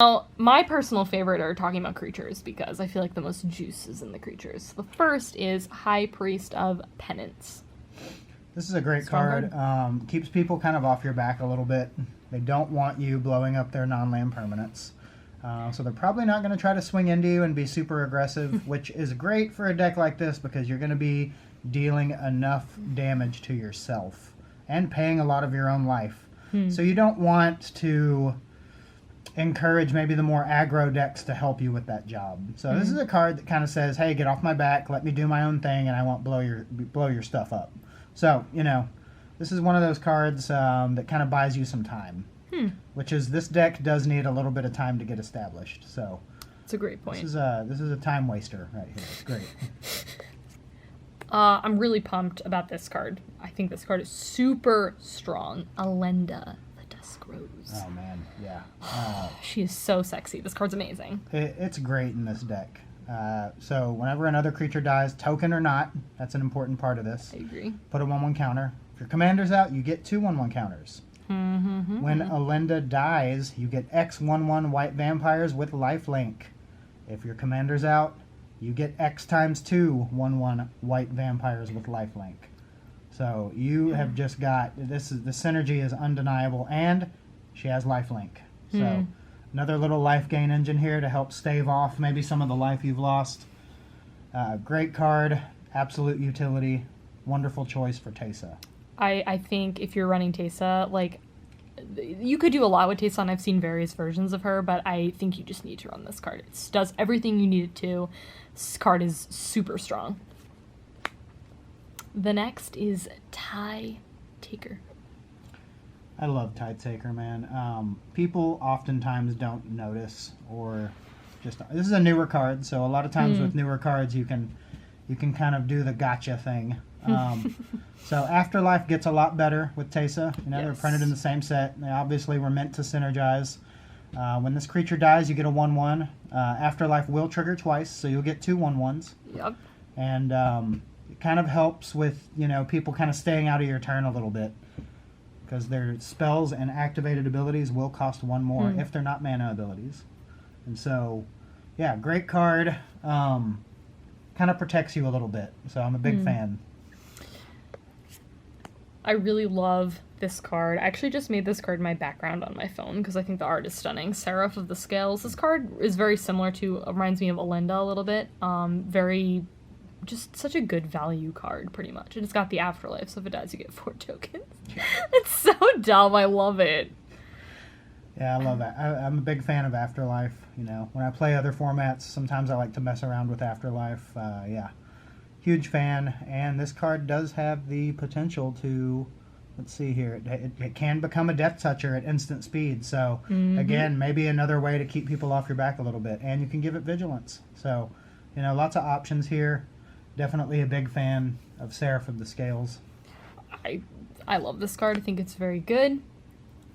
Now, my personal favorite are talking about creatures because I feel like the most juice is in the creatures. The first is High Priest of Penance. This is a great card. Keeps people kind of off your back a little bit. They don't want you blowing up their non-land permanents. So they're probably not going to try to swing into you and be super aggressive, which is great for a deck like this because you're going to be dealing enough damage to yourself and paying a lot of your own life. So you don't want to encourage maybe the more aggro decks to help you with that job. So this is a card that kind of says, hey, get off my back, let me do my own thing, and I won't blow your stuff up. So, you know, this is one of those cards that kind of buys you some time, which is this deck does need a little bit of time to get established. So it's a great point. This is a time waster right here. It's great. I'm really pumped about this card. I think this card is super strong. Olinda. Rose. Oh man, yeah. She is so sexy. This card's amazing. It's great in this deck. So whenever another creature dies, token or not, that's an important part of this. I agree. Put a 1/1 counter. If your commander's out, you get 2 1/1 counters. When Olinda dies, you get X 1/1 white vampires with lifelink. If your commander's out, you get X times 2 1/1 white vampires with lifelink. So you have just got the synergy is undeniable, and she has lifelink. So another little life gain engine here to help stave off maybe some of the life you've lost. Great card, absolute utility, wonderful choice for Teysa. I think if you're running Teysa, like, you could do a lot with Teysa, and I've seen various versions of her, but I think you just need to run this card. It does everything you need it to. This card is super strong. The next is Tide Taker. I love Tide Taker, man. People oftentimes don't notice, or just this is a newer card, so a lot of times with newer cards you can kind of do the gotcha thing. So Afterlife gets a lot better with Teysa. You know, they're printed in the same set. They obviously were meant to synergize. When this creature dies, you get a 1/1. Afterlife will trigger twice, so you'll get 2 1/1s. Yep. And it kind of helps with, you know, people kind of staying out of your turn a little bit, because their spells and activated abilities will cost 1 more if they're not mana abilities. And so, yeah, great card. Kind of protects you a little bit, so I'm a big fan. I really love this card. I actually just made this card my background on my phone because I think the art is stunning. Seraph of the Scales. This card is very similar to, reminds me of Olinda a little bit. Just such a good value card, pretty much. And it's got the Afterlife, so if it dies, you get 4 tokens. It's so dumb. I love it. Yeah, I love that. I'm a big fan of Afterlife. You know, when I play other formats, sometimes I like to mess around with Afterlife. Yeah, huge fan. And this card does have the potential to, let's see here, it can become a Death Toucher at instant speed. So, again, maybe another way to keep people off your back a little bit. And you can give it Vigilance. So, you know, lots of options here. Definitely a big fan of Seraph of the Scales. I love this card. I think it's very good.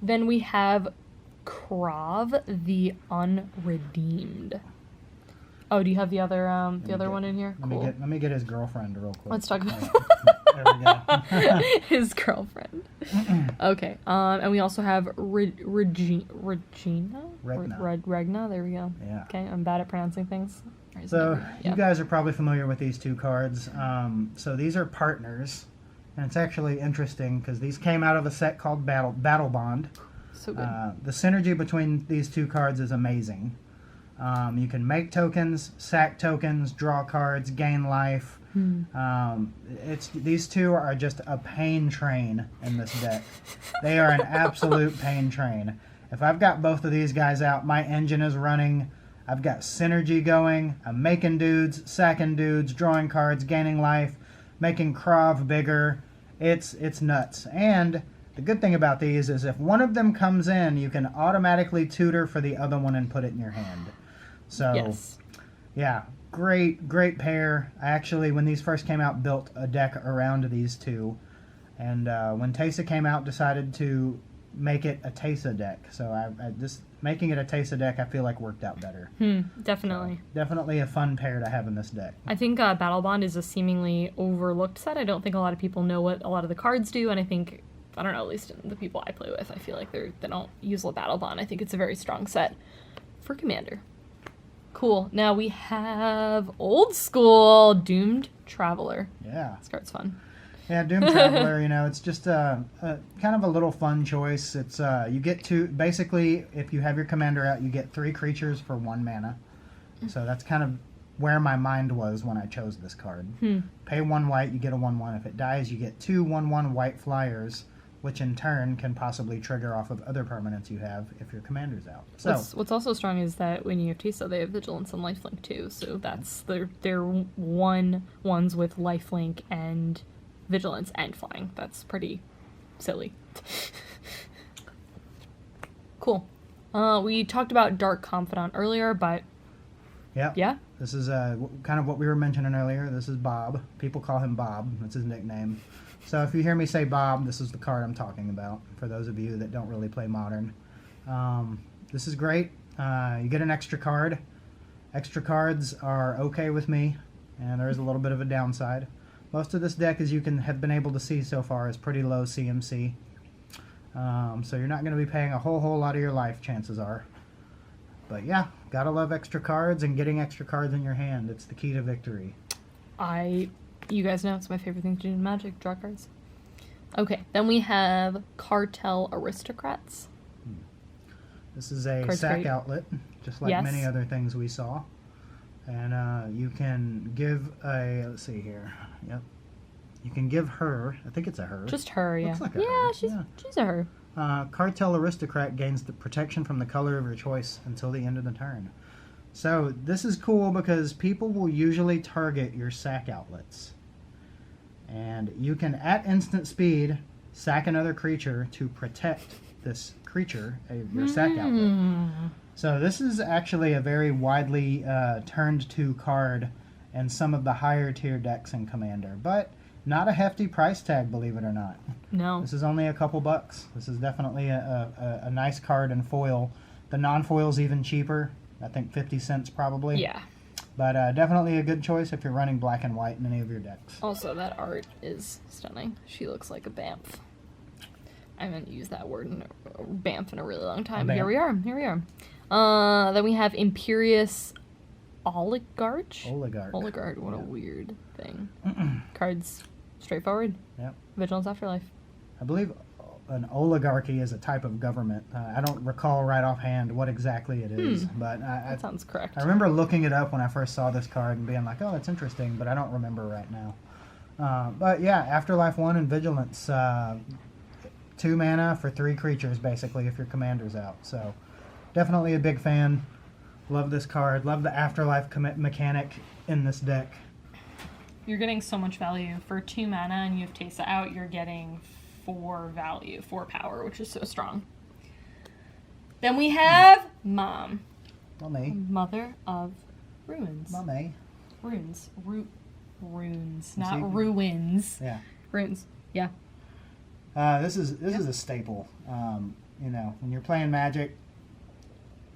Then we have Krav the Unredeemed. Oh, do you have the other one in here? Cool. Let me get his girlfriend real quick. Let's talk about there we go. his girlfriend. Okay. And we also have Regina? Regna. There we go. Yeah. Okay, I'm bad at pronouncing things. So you guys are probably familiar with these 2 cards. So these are partners, and it's actually interesting because these came out of a set called Battle Bond. So good. The synergy between these 2 cards is amazing. You can make tokens, sack tokens, draw cards, gain life. These 2 are just a pain train in this deck. They are an absolute pain train. If I've got both of these guys out, my engine is running. I've got synergy going. I'm making dudes, sacking dudes, drawing cards, gaining life, making Krav bigger. It's nuts. And the good thing about these is if one of them comes in, you can automatically tutor for the other one and put it in your hand. So, yeah, great pair. I actually, when these first came out, built a deck around these 2. And when Teysa came out, decided to make it a Teysa deck. So I just making it a Teysa deck, I feel like worked out better. Definitely. So, definitely a fun pair to have in this deck. I think Battle Bond is a seemingly overlooked set. I don't think a lot of people know what a lot of the cards do, and I think, I don't know, at least the people I play with, I feel like they don't use Battle Bond. I think it's a very strong set. for Commander. Cool. Now we have old school Doomed Traveler. Yeah. This card's fun. Yeah, Doom Traveler, it's just a kind of a little fun choice. It's you get to, basically, if you have your commander out, you get 3 creatures for 1 mana. So that's kind of where my mind was when I chose this card. Pay 1 white, you get a 1/1. If it dies, you get 2 1/1 white flyers, which in turn can possibly trigger off of other permanents you have if your commander's out. So what's also strong is that when you have Teysa, they have Vigilance and Lifelink too. So that's they're 1/1s with Lifelink and Vigilance and flying. That's pretty silly. Cool. We talked about Dark Confidant earlier, but yeah. This is kind of what we were mentioning earlier. This is Bob. People call him Bob. That's his nickname. So if you hear me say Bob, this is the card I'm talking about, for those of you that don't really play Modern. This is great. You get an extra card. Extra cards are okay with me, and there is a little bit of a downside. Most of this deck, as you have been able to see so far, is pretty low CMC. So you're not going to be paying a whole lot of your life, chances are. But yeah, gotta love extra cards and getting extra cards in your hand. It's the key to victory. You guys know it's my favorite thing to do in Magic, draw cards. Okay, then we have Cartel Aristocrats. This is a Card's sack great. outlet, just like many other things we saw. And you can give a, let's see here, yep. You can give her, I think it's a her. Just her, yeah. Looks like a her. She's a her. Cartel Aristocrat gains the protection from the color of your choice until the end of the turn. So this is cool because people will usually target your sack outlets. And you can, at instant speed, sack another creature to protect this creature, your sack outlet. So this is actually a very widely turned to card in some of the higher tier decks in Commander. But not a hefty price tag, believe it or not. No. This is only a couple bucks. This is definitely a nice card in foil. The non-foil's even cheaper. I think 50 cents probably. Yeah. But definitely a good choice if you're running black and white in any of your decks. Also, that art is stunning. She looks like a bamf. I haven't used that word bamf in a really long time. Here we are. Then we have Imperious Oligarch. Oligarch. What a weird thing. Cards straightforward. Yep. Vigilance Afterlife. I believe an oligarchy is a type of government. I don't recall right offhand what exactly it is, but that sounds correct. I remember looking it up when I first saw this card and being like, "Oh, that's interesting," but I don't remember right now. But yeah, Afterlife 1 and Vigilance, 2 mana for 3 creatures basically if your commander's out. So definitely a big fan. Love this card. Love the Afterlife mechanic in this deck. You're getting so much value for 2 mana, and you have Teysa out. You're getting 4 value, 4 power, which is so strong. Then we have Mom. Mommy. Mother of Ruins. Mommy. Runes. Runes, not ruins. Yeah. Runes. Yeah. This is a staple. When you're playing Magic,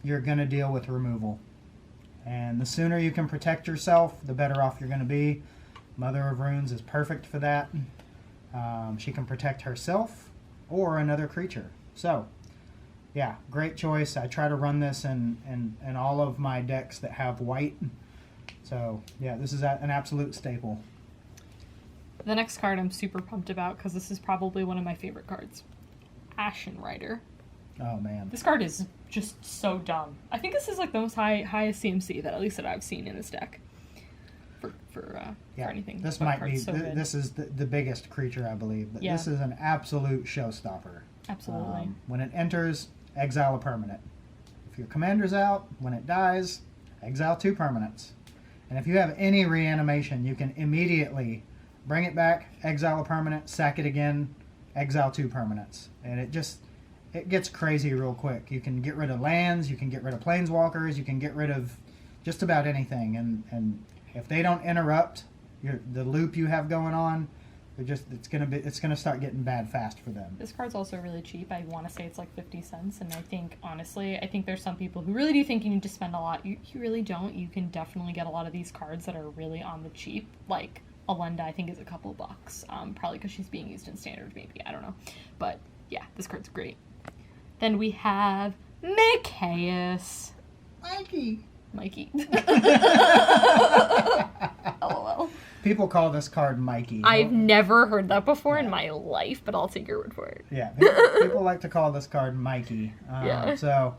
you're going to deal with removal. And the sooner you can protect yourself, the better off you're going to be. Mother of Runes is perfect for that. She can protect herself or another creature. So, yeah, great choice. I try to run this in all of my decks that have white. So, yeah, this is an absolute staple. The next card I'm super pumped about because this is probably one of my favorite cards. Ashen Rider. Oh, man. This card is just so dumb. I think this is like the most highest CMC that at least that I've seen in this deck. For anything. This might be, this is the biggest creature, I believe. But this is an absolute showstopper. Absolutely. When it enters, exile a permanent. If your commander's out, when it dies, exile 2 permanents. And if you have any reanimation, you can immediately bring it back, exile a permanent, sack it again, exile 2 permanents. And it gets crazy real quick. You can get rid of lands, you can get rid of planeswalkers, you can get rid of just about anything. And if they don't interrupt the loop you have going on, it's gonna start getting bad fast for them. This card's also really cheap. I want to say it's like 50 cents, and I think honestly, there's some people who really do think you need to spend a lot. You really don't. You can definitely get a lot of these cards that are really on the cheap. Like Olinda, I think is a couple bucks. Probably because she's being used in standard, maybe. I don't know, but yeah, this card's great. Then we have Mikey. Mikey. Mikey. LOL. People call this card Mikey. I've never heard that before in my life, but I'll take your word for it. Yeah, people like to call this card Mikey. Yeah. So,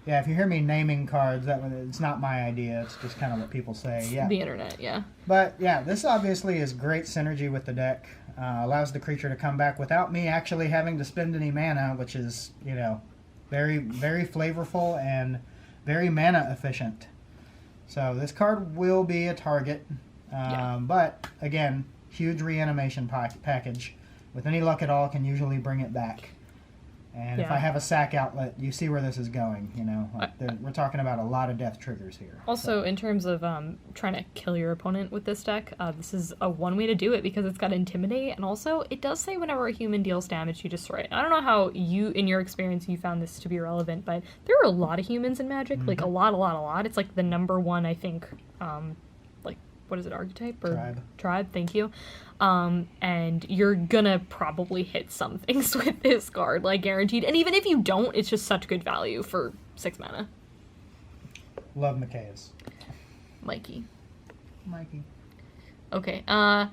yeah, if you hear me naming cards, it's not my idea. It's just kind of what people say. Yeah. The internet, yeah. But, yeah, this obviously is great synergy with the deck. Allows the creature to come back without me actually having to spend any mana, which is, very, very flavorful and very mana efficient. So this card will be a target. But, again, huge reanimation package. With any luck at all, can usually bring it back. And if I have a sack outlet, you see where this is going, we're talking about a lot of death triggers here. Also, in terms of trying to kill your opponent with this deck, this is one way to do it because it's got Intimidate, and also it does say whenever a human deals damage, you destroy it. I don't know how you, in your experience, you found this to be relevant, but there are a lot of humans in Magic, like a lot. It's like the number one, I think, what is it, archetype? Or Tribe, thank you. And you're gonna probably hit some things with this card, like guaranteed. And even if you don't, it's just such good value for 6 mana. Love McKay's. Mikey. Okay.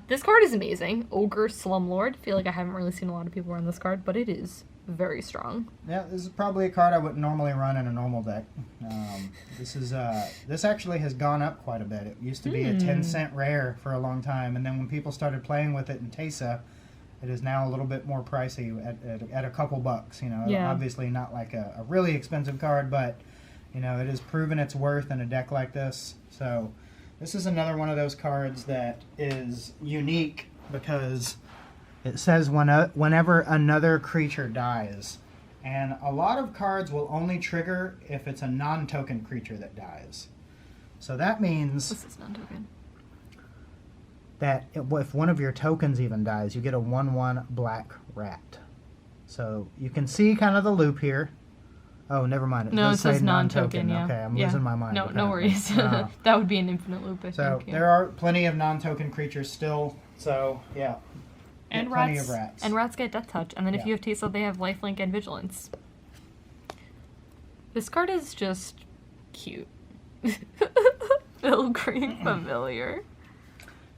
This card is amazing. Ogre Slumlord. Feel like I haven't really seen a lot of people run this card, but it is very strong. Yeah, this is probably a card I wouldn't normally run in a normal deck. This actually has gone up quite a bit. It used to be a 10-cent rare for a long time, and then when people started playing with it in Teysa, it is now a little bit more pricey at a couple bucks. Obviously not like a really expensive card, but it has proven its worth in a deck like this. So this is another one of those cards that is unique because it says whenever another creature dies. And a lot of cards will only trigger if it's a non-token creature that dies. So that means This is non-token. that if one of your tokens even dies, you get a 1/1 black rat. So you can see kind of the loop here. Oh, never mind. No, it says non-token, yeah. Okay, I'm losing my mind. No apparently. worries. That would be an infinite loop, I So think. there are plenty of non-token creatures still. So, yeah. And plenty rats, of rats. And rats get Death Touch. And then if Yeah. you have Teysa, they have Lifelink and Vigilance. This card is just cute. Pilgrim Familiar.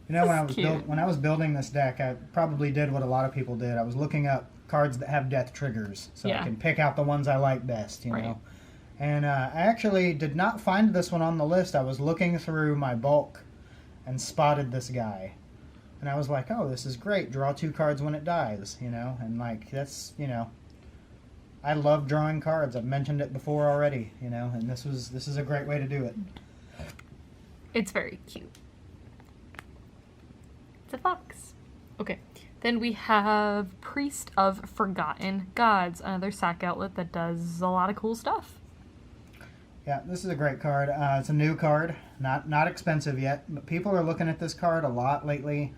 When I was building this deck, I probably did what a lot of people did. I was looking up cards that have death triggers, so I can pick out the ones I like best, know. And I actually did not find this one on the list. I was looking through my bulk and spotted this guy. And I was like, oh, this is great. Draw 2 cards when it dies, And, that's, I love drawing cards. I've mentioned it before already, And this is a great way to do it. It's very cute. It's a fox. Okay. Then we have Priest of Forgotten Gods, another sack outlet that does a lot of cool stuff. Yeah, this is a great card. It's a new card, not expensive yet, but people are looking at this card a lot lately.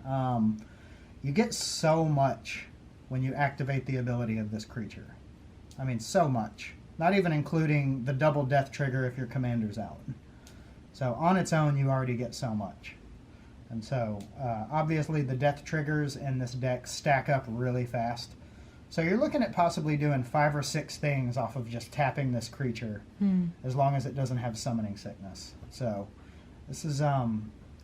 You get so much when you activate the ability of this creature. I mean, so much. Not even including the double death trigger if your commander's out. So on its own, you already get so much. And so, obviously, the death triggers in this deck stack up really fast. So you're looking at possibly doing 5 or 6 things off of just tapping this creature, as long as it doesn't have summoning sickness. So this is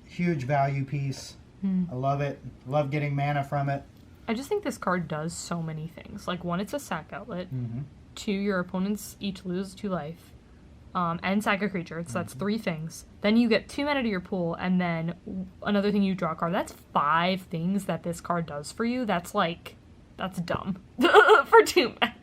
huge value piece. I love it. Love getting mana from it. I just think this card does so many things. Like, 1, it's a sack outlet. 2, your opponents each lose 2 life. And sack a creature. So that's 3 things. Then you get 2 mana to your pool, and then another thing, you draw a card. That's 5 things that this card does for you. That's dumb. For 2 mana.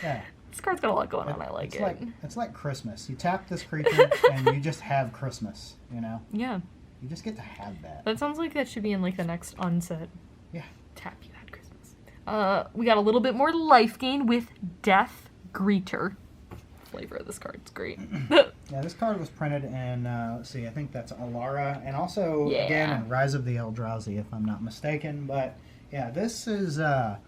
Yeah. This card's got a lot going on. I like it. It's like Christmas. You tap this creature, and you just have Christmas, Yeah. You just get to have that. That sounds like that should be in, the next unset. Yeah. Tap, you had Christmas. We got a little bit more life gain with Death Greeter. Flavor of this card is great. Yeah, this card was printed in, let's see, I think that's Alara, and also, again, in Rise of the Eldrazi, if I'm not mistaken. But, yeah, this is a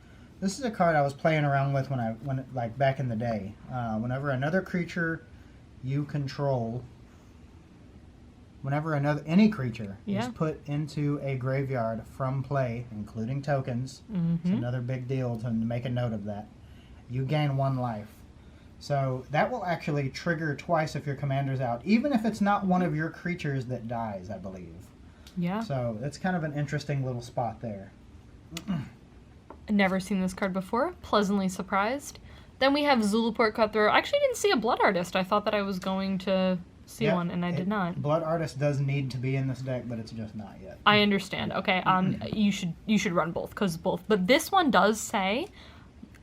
card I was playing around with when back in the day. Whenever another creature you control, any creature is put into a graveyard from play, including tokens, it's another big deal to make a note of that, you gain 1 life. So that will actually trigger twice if your commander's out, even if it's not one of your creatures that dies, I believe. Yeah. So that's kind of an interesting little spot there. I've never seen this card before. Pleasantly surprised. Then we have Zulu Port Cutthroat. I actually didn't see a Blood Artist. I thought that I was going to see Yep, one, and I did not. Blood Artist does need to be in this deck, but it's just not yet. I understand. Okay. You should run both, because both. But this one does say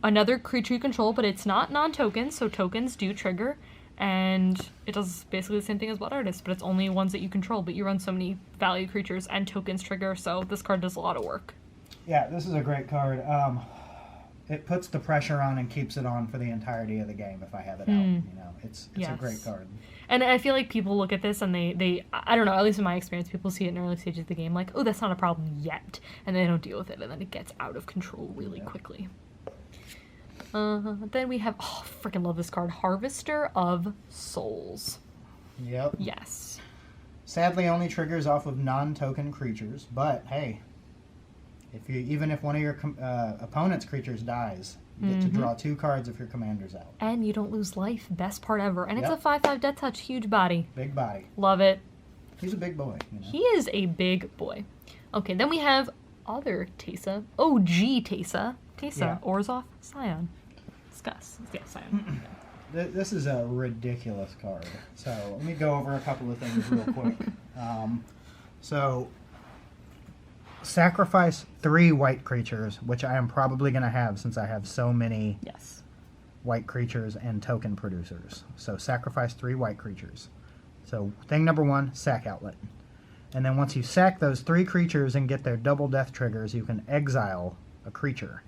another creature you control, but it's not non-tokens, so tokens do trigger, and it does basically the same thing as Blood Artist, but it's only ones that you control. But you run so many value creatures, and tokens trigger, so this card does a lot of work. Yeah, this is a great card. It puts the pressure on and keeps it on for the entirety of the game if I have it out. You know, it's Yes. a great card. And I feel like people look at this and they I don't know, at least in my experience, people see it in early stages of the game like, oh, that's not a problem yet, and they don't deal with it, and then it gets out of control really quickly. Then we have, oh, freaking love this card, Harvester of Souls. Yep. Yes. Sadly, only triggers off of non-token creatures, but hey, even if one of your opponent's creatures dies, you get to draw 2 cards if your commander's out. And you don't lose life. Best part ever. And it's Yep. a 5/5 Death Touch. Huge body. Big body. Love it. He's a big boy. You know? He is a big boy. Okay, then we have other Teysa. OG Teysa. Teysa. Yeah. Orzhov. Scion. Discuss. Yeah, Scion. This is a ridiculous card. So let me go over a couple of things real quick. So sacrifice 3 white creatures, which I am probably going to have since I have so many Yes. white creatures and token producers. So sacrifice 3 white creatures. So thing number 1, sack outlet. And then once you sack those 3 creatures and get their double death triggers, you can exile a creature.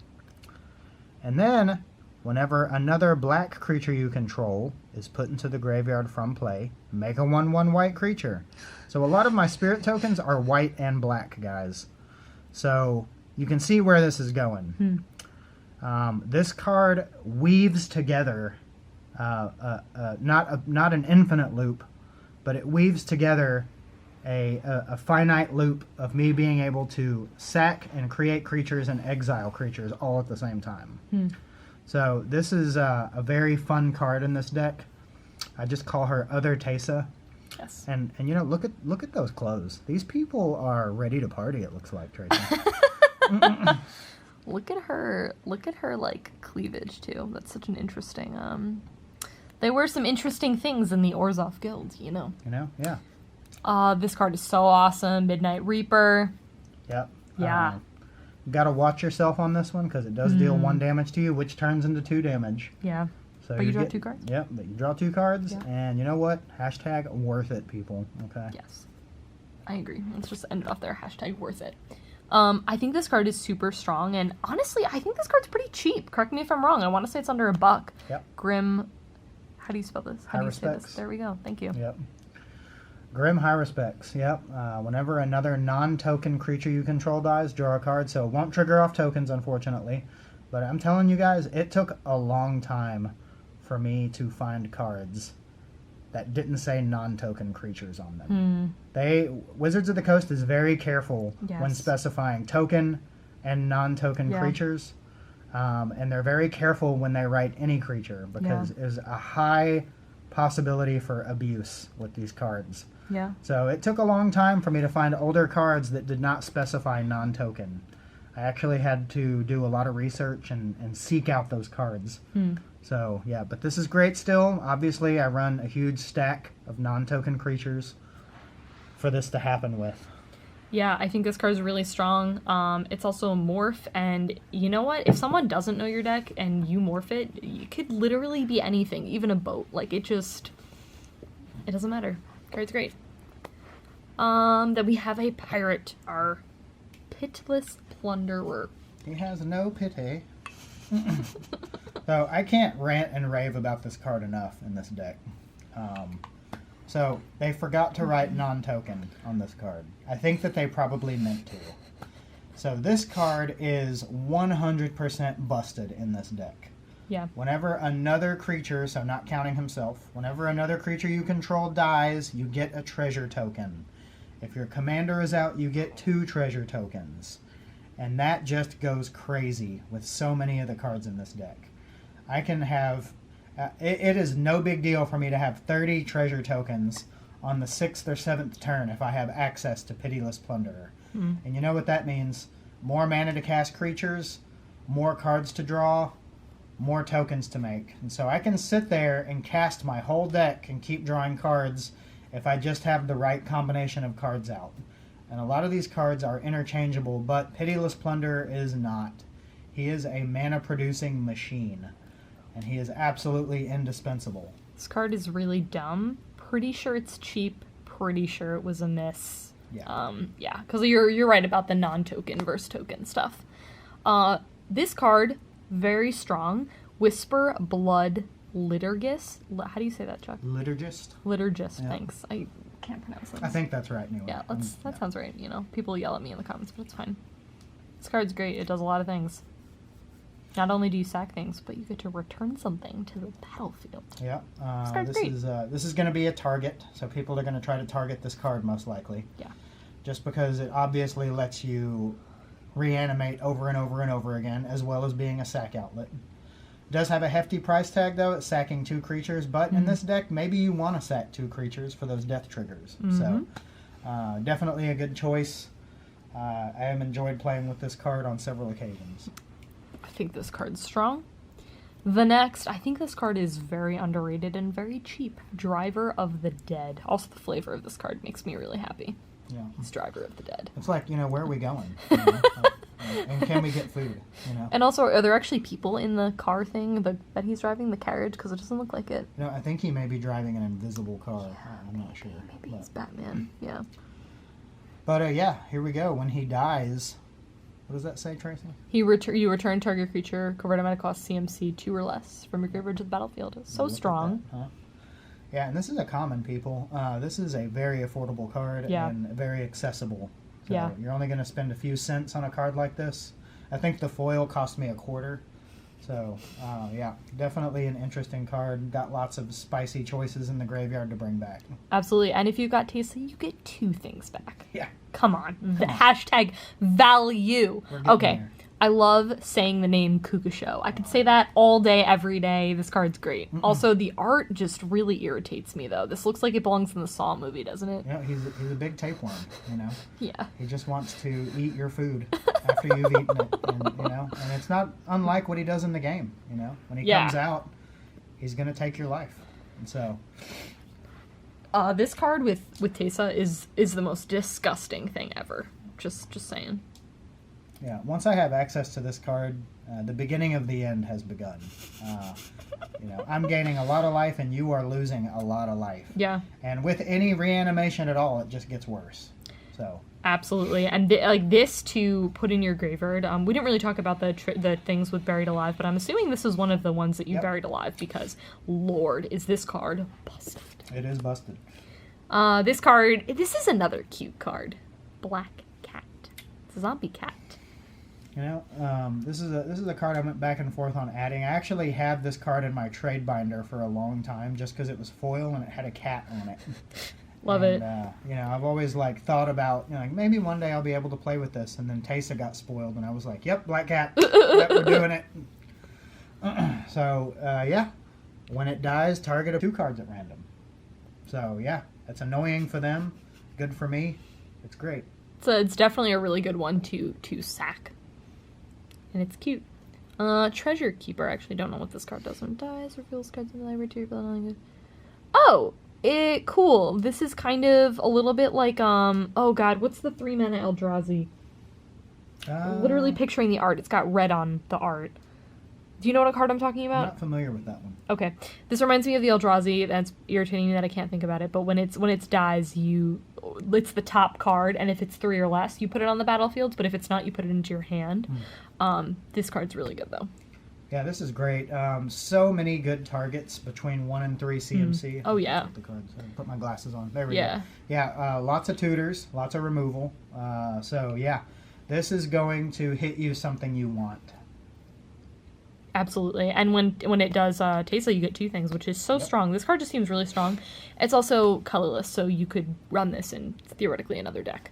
And then whenever another black creature you control is put into the graveyard from play, make a 1/1 white creature. So a lot of my spirit tokens are white and black, guys. So you can see where this is going. This card weaves together, not an infinite loop, but it weaves together a finite loop of me being able to sack and create creatures and exile creatures all at the same time. So this is a very fun card in this deck. I just call her Other Teysa. Yes. And you know, look at those clothes. These people are ready to party, it looks like, Tracy. Look at her like cleavage too. That's such an interesting they wear some interesting things in the Orzhov Guild, you know. You know? Yeah. This card is so awesome. Midnight Reaper. Yep. Yeah. Gotta watch yourself on this one because it does deal 1 damage to you, which turns into 2 damage. Yeah. So But you draw 2 cards? Yep, but you draw 2 cards, Yeah. and you know what? Hashtag worth it, people. Okay. Yes. I agree. Let's just end it off there. Hashtag worth it. I think this card is super strong, and honestly, I think this card's pretty cheap. Correct me if I'm wrong. I want to say it's under $1. Yep. Grim. How do you spell this? How do you say this? Heiruspecs. There we go. Thank you. Yep. Grim Heiruspecs. Yep. Whenever another non-token creature you control dies, draw a card. So it won't trigger off tokens, unfortunately. But I'm telling you guys, it took a long time for me to find cards that didn't say non-token creatures on them. Wizards of the Coast is very careful when Yes. specifying token and non-token creatures. And they're very careful when they write any creature because there's a high possibility for abuse with these cards. Yeah. So it took a long time for me to find older cards that did not specify non-token. I actually had to do a lot of research and seek out those cards. So, yeah, but this is great still. Obviously, I run a huge stack of non-token creatures for this to happen with. Yeah, I think this card is really strong. It's also a morph, and you know what? If someone doesn't know your deck and you morph it, it could literally be anything, even a boat. Like, it doesn't matter. Card's great. Then we have a pirate, our pitiless plunderer. He has no pity. So I can't rant and rave about this card enough in this deck. So they forgot to write non-token on this card. I think that they probably meant to. So this card is 100% busted in this deck. Yeah. Whenever another creature, so not counting himself, whenever another creature you control dies, you get a treasure token. If your commander is out, you get 2 treasure tokens. And that just goes crazy with so many of the cards in this deck. I can have It is no big deal for me to have 30 treasure tokens on the 6th or 7th turn if I have access to Pitiless Plunderer. And you know what that means? More mana to cast creatures, more cards to draw, more tokens to make. And so I can sit there and cast my whole deck and keep drawing cards if I just have the right combination of cards out. And a lot of these cards are interchangeable, but Pitiless Plunderer is not. He is a mana-producing machine, and he is absolutely indispensable. This card is really dumb. Pretty sure it's cheap. Pretty sure it was a miss. Yeah. Because you're right about the non-token versus token stuff. This card, very strong. Whisper, Blood, Liturgist. How do you say that, Chuck? Liturgist? Liturgist, Yeah. thanks. I can't pronounce it. I think that's right, anyway. Yeah, that sounds right. You know, people yell at me in the comments, but it's fine. This card's great. It does a lot of things. Not only do you sack things, but you get to return something to the battlefield. Yeah. This card's great. This is going to be a target, so people are going to try to target this card most likely. Yeah. Just because it obviously lets you reanimate over and over and over again, as well as being a sack outlet. It does have a hefty price tag, though. It's sacking 2 creatures, but in this deck, maybe you want to sack 2 creatures for those death triggers. So, definitely a good choice. I have enjoyed playing with this card on several occasions. I think this card's strong. The next, I think this card is very underrated and very cheap. Driver of the Dead. Also, the flavor of this card makes me really happy. Yeah. It's Driver of the Dead. It's like, where are we going? You know? And can we get food? And also, are there actually people in the car thing that he's driving, the carriage? Because it doesn't look like it. I think he may be driving an invisible car. I'm not sure. Maybe he's Batman. Yeah. But here we go. When he dies, what does that say, Tracy? You return target creature, convert amount of cost CMC 2 or less from your graveyard to the battlefield. It's so strong. Huh? Yeah, and this is a common, people. This is a very affordable card and very accessible. So you're only going to spend a few cents on a card like this. I think the foil cost me $0.25. So, definitely an interesting card. Got lots of spicy choices in the graveyard to bring back. Absolutely. And if you got Teysa, you get 2 things back. Yeah. Come on. Hashtag value. Okay. There. I love saying the name Kukusho. I could say that all day, every day. This card's great. Also, the art just really irritates me, though. This looks like it belongs in the Saw movie, doesn't it? Yeah, he's a big tapeworm, Yeah. He just wants to eat your food after you've eaten it, and it's not unlike what he does in the game, When he comes out, he's going to take your life. And so... this card with Teysa is the most disgusting thing ever. Just saying. Yeah, once I have access to this card, the beginning of the end has begun. I'm gaining a lot of life, and you are losing a lot of life. Yeah. And with any reanimation at all, it just gets worse. So. Absolutely, and this to put in your graveyard. We didn't really talk about the things with Buried Alive, but I'm assuming this is one of the ones that you buried alive because, Lord, is this card busted. It is busted. This is another cute card. Black Cat. It's a zombie cat. This is a card I went back and forth on adding. I actually had this card in my trade binder for a long time just because it was foil and it had a cat on it. Love it. I've always thought about maybe one day I'll be able to play with this, and then Teysa got spoiled, and I was like, "Yep, Black Cat, yep, we're doing it." So when it dies, target 2 cards at random. So it's annoying for them, good for me. It's great. So it's definitely a really good one to sack. And it's cute. Treasure Keeper. I actually don't know what this card does. When it dies, reveals cards in the library to your building. Oh! Cool. This is kind of a little bit like, oh god, what's the 3-mana Eldrazi? Literally picturing the art. It's got red on the art. Do you know what card I'm talking about? I'm not familiar with that one. Okay. This reminds me of the Eldrazi. That's irritating me that I can't think about it. But when it dies, it's the top card, and if it's 3 or less, you put it on the battlefield. But if it's not, you put it into your hand. This card's really good, though. Yeah, this is great. So many good targets between 1 and 3 CMC. Oh, yeah. The cards. Put my glasses on. There we go. Yeah, lots of tutors, lots of removal. This is going to hit you something you want. Absolutely. And when it does Teysa, you get 2 things, which is so strong. This card just seems really strong. It's also colorless, so you could run this in theoretically another deck.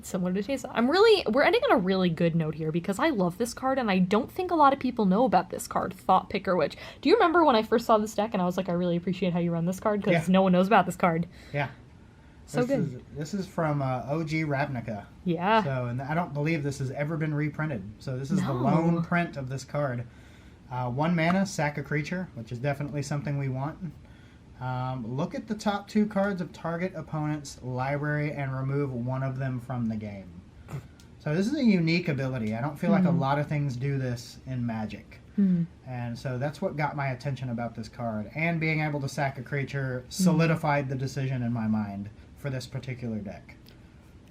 Similar to Teysa. We're ending on a really good note here because I love this card and I don't think a lot of people know about this card, Thought Picker Witch. Do you remember when I first saw this deck and I was like, I really appreciate how you run this card because no one knows about this card. Yeah. So good. This is from OG Ravnica. Yeah. So, and I don't believe this has ever been reprinted. So this is the lone print of this card. 1 mana, sack a creature, which is definitely something we want. Look at the top 2 cards of target opponent's library and remove one of them from the game. So this is a unique ability. I don't feel like a lot of things do this in Magic. And so that's what got my attention about this card. And being able to sack a creature solidified the decision in my mind for this particular deck.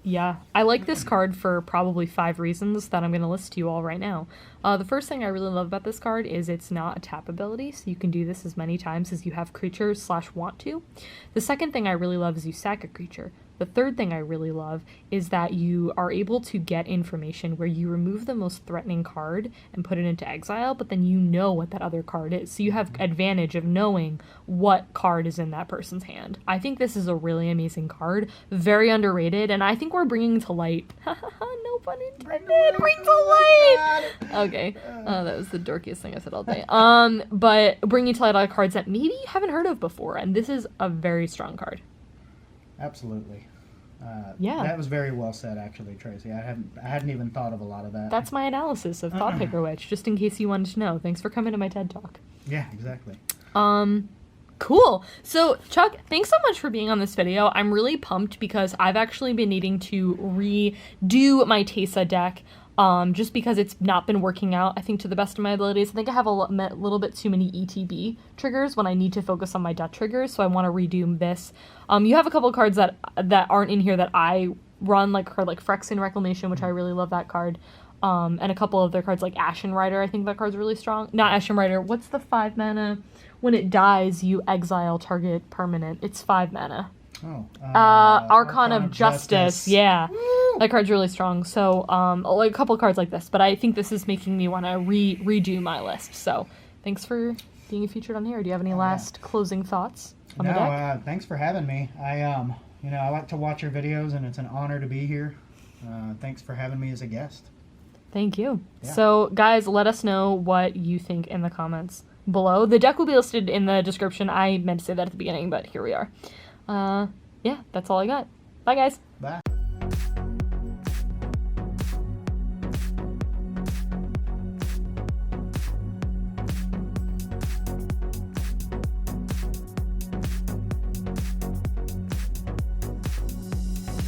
Yeah, I like this card for probably 5 reasons that I'm going to list to you all right now. The first thing I really love about this card is it's not a tap ability, so you can do this as many times as you have creatures / want to. The second thing I really love is you sack a creature. The third thing I really love is that you are able to get information where you remove the most threatening card and put it into exile, but then you know what that other card is. So you have advantage of knowing what card is in that person's hand. I think this is a really amazing card, very underrated, and I think we're bringing to light, no pun intended, bring to light! Okay, that was the dorkiest thing I said all day. But bringing to light a lot of cards that maybe you haven't heard of before, and this is a very strong card. Absolutely. Yeah. That was very well said, actually, Tracy. I hadn't even thought of a lot of that. That's my analysis of Thought Picker Witch, just in case you wanted to know. Thanks for coming to my TED Talk. Yeah, exactly. Cool. So, Chuck, thanks so much for being on this video. I'm really pumped because I've actually been needing to redo my Teysa deck. Just because it's not been working out, I think, to the best of my abilities. I think I have a little bit too many ETB triggers when I need to focus on my death triggers, so I want to redo this. You have a couple cards that aren't in here that I run, like Phyrexian Reclamation, which I really love that card, and a couple of their cards like Ashen Rider. I think that card's really strong. Not Ashen Rider. What's the 5 mana? When it dies, you exile target permanent. It's 5 mana. Oh. Archon of Justice. Yeah. Woo! That card's really strong. So, like a couple of cards like this. But I think this is making me want to redo my list. So, thanks for being featured on here. Do you have any last closing thoughts on the deck? Thanks for having me. I like to watch your videos, and it's an honor to be here. Thanks for having me as a guest. Thank you. Yeah. So, guys, let us know what you think in the comments below. The deck will be listed in the description. I meant to say that at the beginning, but here we are. Yeah, that's all I got. Bye, guys.